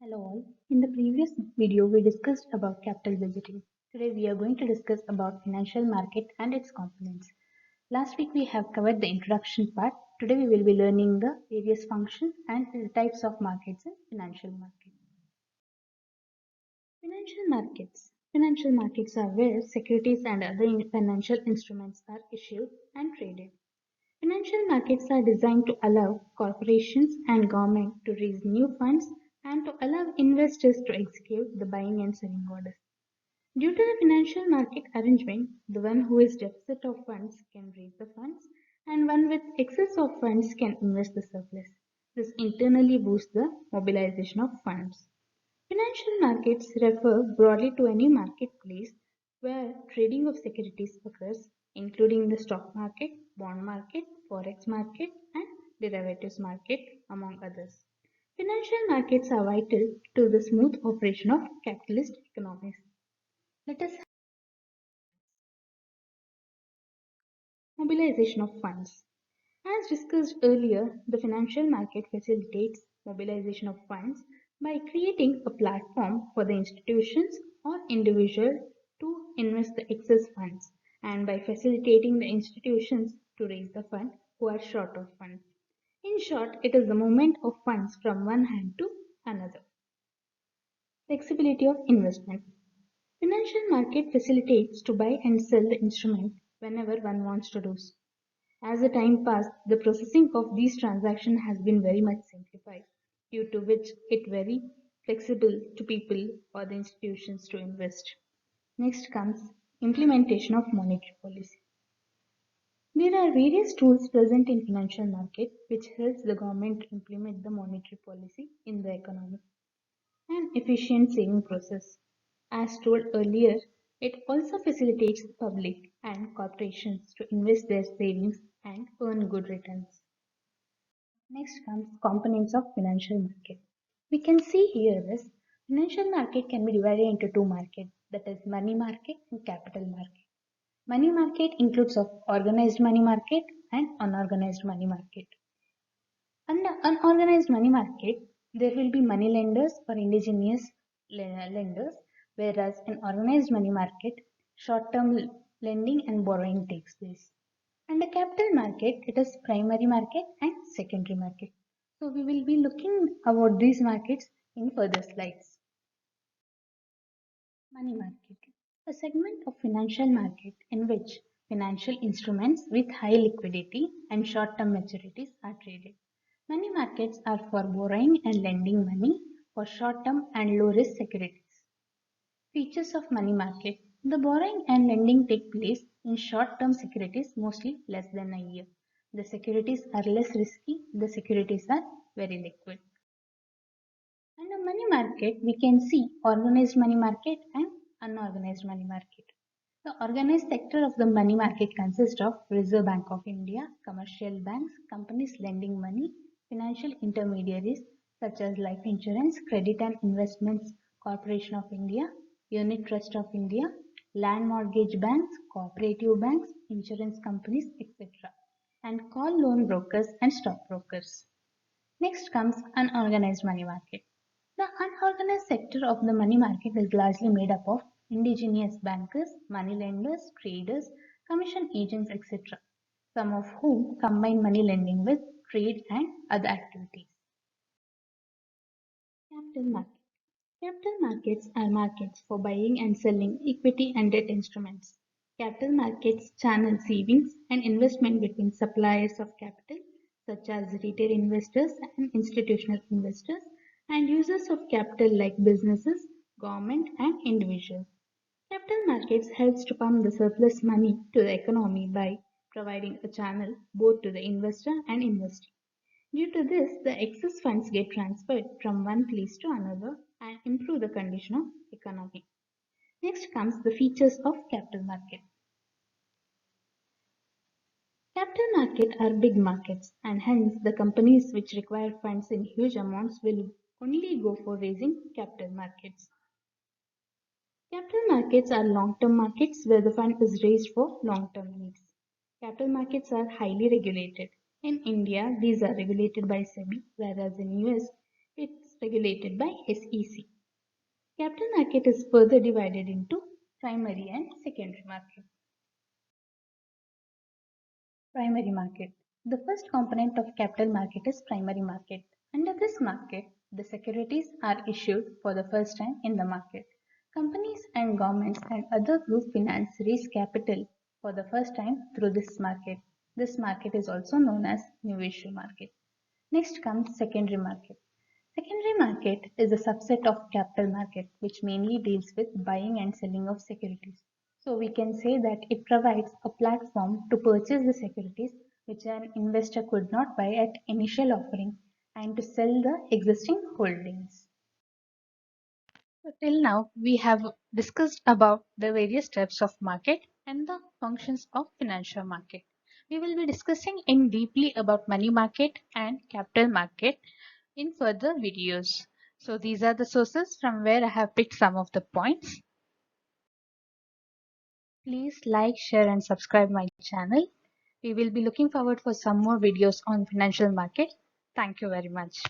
Hello all. In the previous video, we discussed about capital budgeting. Today, we are going to discuss about financial market and its components. Last week, we have covered the introduction part. Today, we will be learning the various functions and the types of markets in financial market. Financial markets. Financial markets are where securities and other financial instruments are issued and traded. Financial markets are designed to allow corporations and government to raise new funds and to allow investors to execute the buying and selling orders. Due to the financial market arrangement, the one who is deficit of funds can raise the funds and one with excess of funds can invest the surplus. This internally boosts the mobilization of funds. Financial markets refer broadly to any marketplace where trading of securities occurs, including the stock market, bond market, forex market, and derivatives market, among others. Financial markets are vital to the smooth operation of capitalist economies. Let us mobilization of funds. As discussed earlier, the financial market facilitates mobilization of funds by creating a platform for the institutions or individual to invest the excess funds and by facilitating the institutions to raise the fund who are short of funds. In short, it is the movement of funds from one hand to another. Flexibility of investment. Financial market facilitates to buy and sell the instrument whenever one wants to do so. As the time passed, the processing of these transactions has been very much simplified, due to which it very flexible to people or the institutions to invest. Next comes implementation of monetary policy. There are various tools present in financial market which helps the government to implement the monetary policy in the economy. An efficient saving process. As told earlier, it also facilitates the public and corporations to invest their savings and earn good returns. Next comes components of financial market. We can see here this financial market can be divided into two markets, that is money market and capital market. Money market includes of organized money market and unorganized money market. Under unorganized money market, there will be money lenders or indigenous lenders, whereas in organized money market, short-term lending and borrowing takes place. Under capital market, it is primary market and secondary market. So we will be looking about these markets in further slides. Money market, a segment of financial market in which financial instruments with high liquidity and short-term maturities are traded. Money markets are for borrowing and lending money for short-term and low-risk securities. Features of money market. The borrowing and lending take place in short-term securities, mostly less than a year. The securities are less risky. The securities are very liquid. Under money market, we can see organized money market and unorganized money market. The organized sector of the money market consists of Reserve Bank of India, commercial banks, companies lending money, financial intermediaries such as life insurance, credit and investments corporation of India, unit trust of India, land mortgage banks, cooperative banks, insurance companies, etc. and call loan brokers and stockbrokers. Next comes unorganized money market. The unorganized sector of the money market is largely made up of indigenous bankers, money lenders, traders, commission agents, etc., some of whom combine money lending with trade and other activities. Capital market. Capital markets are markets for buying and selling equity and debt instruments. Capital markets channel savings and investment between suppliers of capital, such as retail investors and institutional investors, and users of capital like businesses, government, and individuals. Capital markets helps to pump the surplus money to the economy by providing a channel both to the investor and investee. Due to this, the excess funds get transferred from one place to another and improve the condition of economy. Next comes the features of capital market. Capital market are big markets and hence the companies which require funds in huge amounts will only go for raising capital markets. Capital markets are long-term markets where the fund is raised for long-term needs. Capital markets are highly regulated. In India, these are regulated by SEBI, whereas in US, it's regulated by SEC. Capital market is further divided into primary and secondary market. Primary market. The first component of capital market is primary market. Under this market, the securities are issued for the first time in the market. Companies and governments and other group finance raise capital for the first time through this market. This market is also known as new issue market. Next comes secondary market. Secondary market is a subset of capital market which mainly deals with buying and selling of securities. So we can say that it provides a platform to purchase the securities which an investor could not buy at initial offering and to sell the existing holdings. So till now we have discussed about the various types of market and the functions of financial market. We will be discussing in deeply about money market and capital market in further videos. So these are the sources from where I have picked some of the points. Please like, share and subscribe my channel. We will be looking forward for some more videos on financial market. Thank you very much.